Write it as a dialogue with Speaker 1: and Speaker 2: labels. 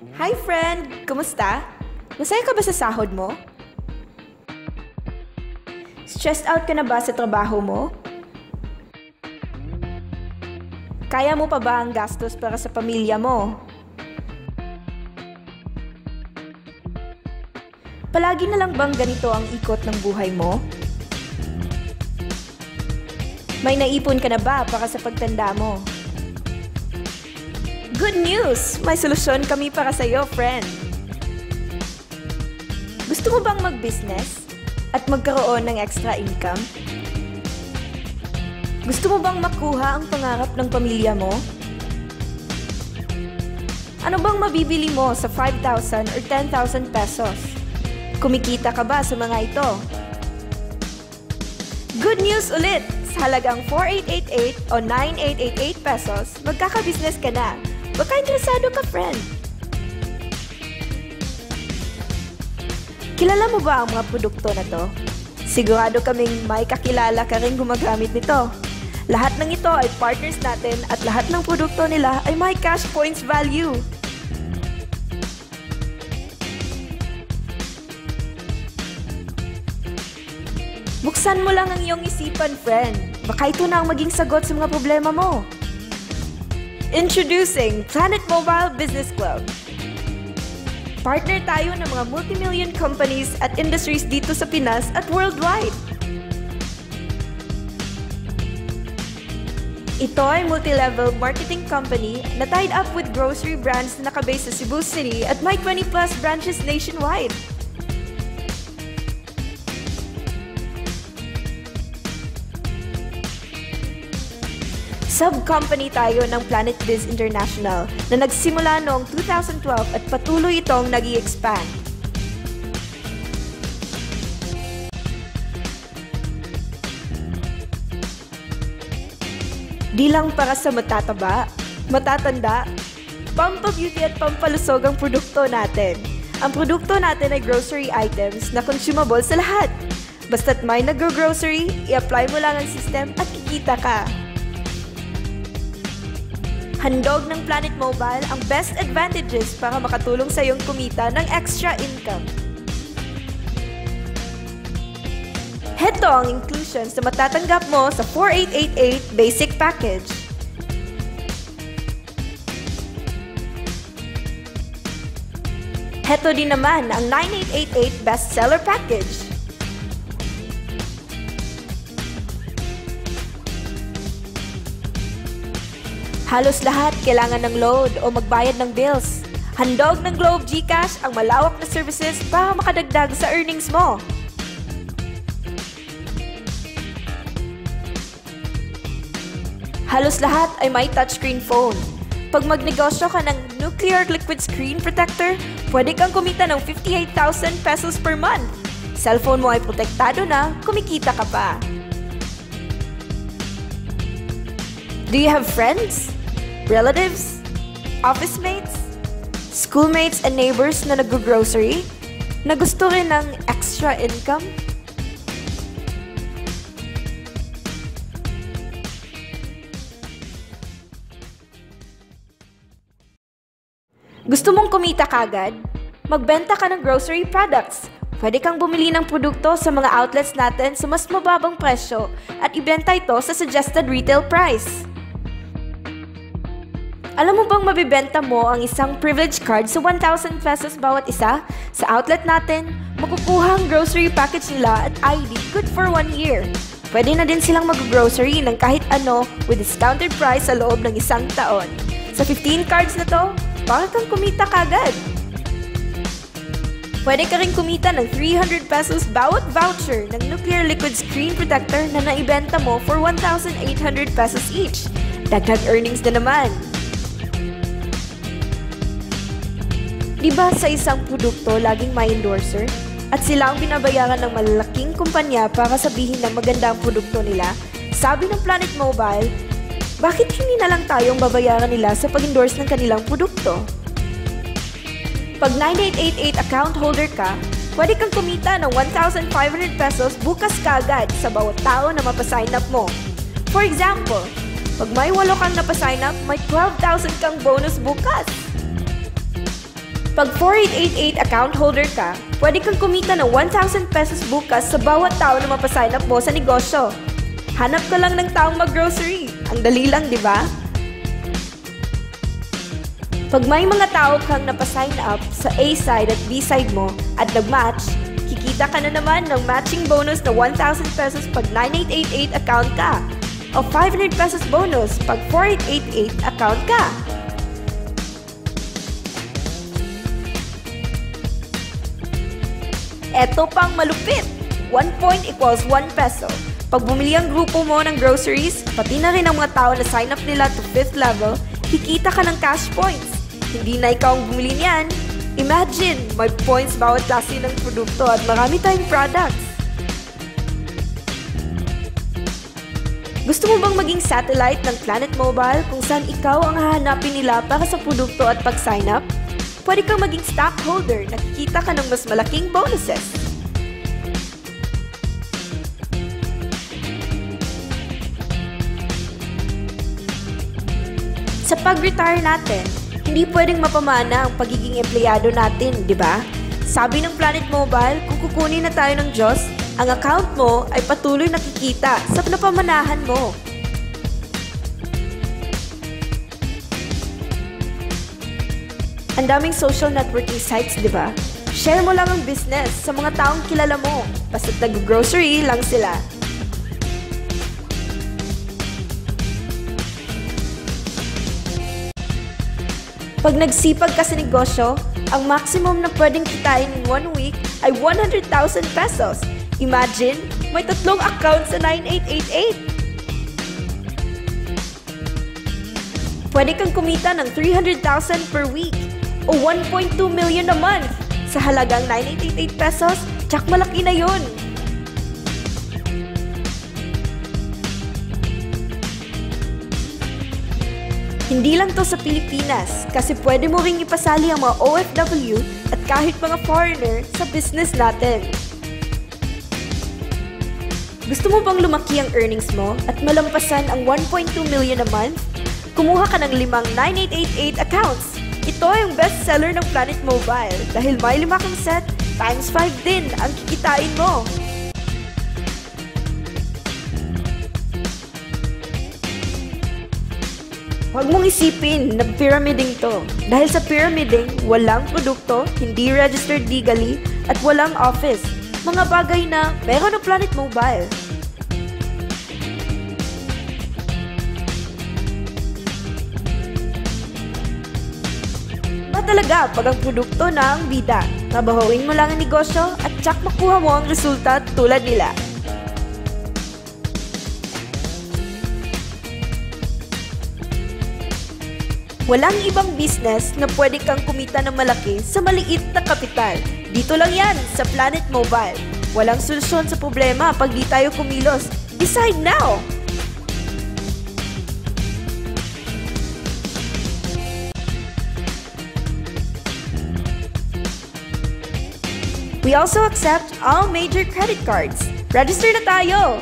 Speaker 1: Hi friend! Kumusta? Masaya ka ba sa sahod mo? Stressed out ka na ba sa trabaho mo? Kaya mo pa ba ang gastos para sa pamilya mo? Palagi na lang bang ganito ang ikot ng buhay mo? May naipon ka na ba para sa pagtanda mo? Good news! May solusyon kami para sa iyo, friend! Gusto mo bang mag-business at magkaroon ng extra income? Gusto mo bang makuha ang pangarap ng pamilya mo? Ano bang mabibili mo sa 5,000 or 10,000 pesos? Kumikita ka ba sa mga ito? Good news ulit! Sa halagang 4,888 o 9,888 pesos, magkaka-business ka na. Baka interesado ka, friend? Kilala mo ba ang mga produkto na to? Sigurado kaming may kakilala ka rin gumagamit nito. Lahat ng ito ay partners natin at lahat ng produkto nila ay may cash points value. Buksan mo lang ang iyong isipan, friend. Baka ito na ang maging sagot sa mga problema mo. Introducing Planet Mobile Business Club. Partner tayo ng mga multi-million companies at industries dito sa Pinas at worldwide. Ito ay multi-level marketing company na tied up with grocery brands na nakabase sa Cebu City at may 20+ branches nationwide. Sub-company tayo ng Planet Biz International na nagsimula noong 2012 at patuloy itong nag-i-expand. Di lang para sa matataba, matatanda, pampabeauty at pampalusog ang produkto natin. Ang produkto natin ay grocery items na consumable sa lahat. Basta't may nag-grocery, i-apply mo lang ang system at kikita ka. Handog ng Planet Mobile ang best advantages para makatulong sa iyong kumita ng extra income. Heto ang inclusions na matatanggap mo sa 4,888 basic package. Heto din naman ang 9,888 bestseller package. Halos lahat kailangan ng load o magbayad ng bills. Handog ng Globe GCash ang malawak na services para makadagdag sa earnings mo. Halos lahat ay may touchscreen phone. Pag magnegosyo ka ng Nuclear Liquid Screen Protector, pwede kang kumita ng 58,000 pesos per month. Cellphone mo ay protektado na, kumikita ka pa. Do you have friends? Relatives, office mates, schoolmates and neighbors na nag-grocery na gusto rin ng extra income? Gusto mong kumita kagad? Magbenta ka ng grocery products. Pwede kang bumili ng produkto sa mga outlets natin sa mas mababang presyo at ibenta ito sa suggested retail price. Alam mo bang mabibenta mo ang isang privilege card sa 1,000 pesos bawat isa? Sa outlet natin, makukuha ang grocery package nila at ID good for 1 year. Pwede na din silang mag-grocery ng kahit ano with discounted price sa loob ng 1 taon. Sa 15 cards na to, para kang kumita kagad. Pwede ka rin kumita ng 300 pesos bawat voucher ng Nuclear Liquid Screen Protector na naibenta mo for 1,800 pesos each. Dagdag earnings na naman. Diba sa isang produkto laging may endorser? At sila ang binabayaran ng malalaking kumpanya para sabihin na maganda ang produkto nila? Sabi ng Planet Mobile, bakit hindi na lang tayong babayaran nila sa pag-endorse ng kanilang produkto? Pag 9888 account holder ka, pwede kang kumita ng 1,500 pesos bukas kaagad sa bawat tao na mapasign up mo. For example, pag may 8 kang napasign up, may 12,000 kang bonus bukas. Pag 4888 account holder ka, pwede kang kumita ng 1,000 pesos bukas sa bawat tao na mapasign up mo sa negosyo. Hanap ka lang ng taong mag-grocery. Ang dali lang, di ba? Pag may mga tao kang napasign up sa A side at B side mo at nag-match, kikita ka na naman ng matching bonus na 1,000 pesos pag 9888 account ka o 500 pesos bonus pag 4888 account ka. Eto pang malupit! 1 point equals 1 peso. Pag bumili ang grupo mo ng groceries, pati na rin ang mga tao na sign up nila to 5th level, kikita ka ng cash points. Hindi na ikaw ang bumili niyan. Imagine, may points bawat klase ng produkto at marami tayong products. Gusto mo bang maging satellite ng Planet Mobile kung saan ikaw ang hahanapin nila para sa produkto at pag-sign up? Pwede kang maging stockholder na kikita ka ng mas malaking bonuses. Sa pag-retire natin, hindi pwedeng mapamana ang pagiging empleyado natin, di ba? Sabi ng Planet Mobile, kung kukunin na tayo ng Diyos, ang account mo ay patuloy nakikita sa napamanahan mo. Ang daming social networking sites, di ba? Share mo lang ang business sa mga taong kilala mo. Basta't nag-grocery lang sila. Pag nagsipag ka sa negosyo, ang maximum na pwedeng kitain in 1 week ay 100,000 pesos. Imagine, may 3 accounts sa 9888. Pwede kang kumita ng 300,000 per week o 1.2 million a month sa halagang 9888 pesos. Tsak malaki na yun! Hindi lang to sa Pilipinas kasi pwede mo ring ipasali ang mga OFW at kahit mga foreigner sa business natin. Gusto mo bang lumaki ang earnings mo at malampasan ang 1.2 million a month? Kumuha ka ng 5 9888 accounts. Ito ay ang bestseller ng Planet Mobile dahil may 5 kang set, times 5 din ang kikitain mo. Huwag mong isipin na pyramiding to. Dahil sa pyramiding, walang produkto, hindi registered legally, at walang office. Mga bagay na meron ng Planet Mobile. Talaga pag ang produkto na ang bida. Trabahuin mo lang ang negosyo at tsak makuha mo ang resulta tulad nila. Walang ibang business na pwede kang kumita ng malaki sa maliit na kapital. Dito lang yan sa Planet Mobile. Walang solusyon sa problema pag di tayo kumilos. Decide now! We also accept all major credit cards. Register na tayo!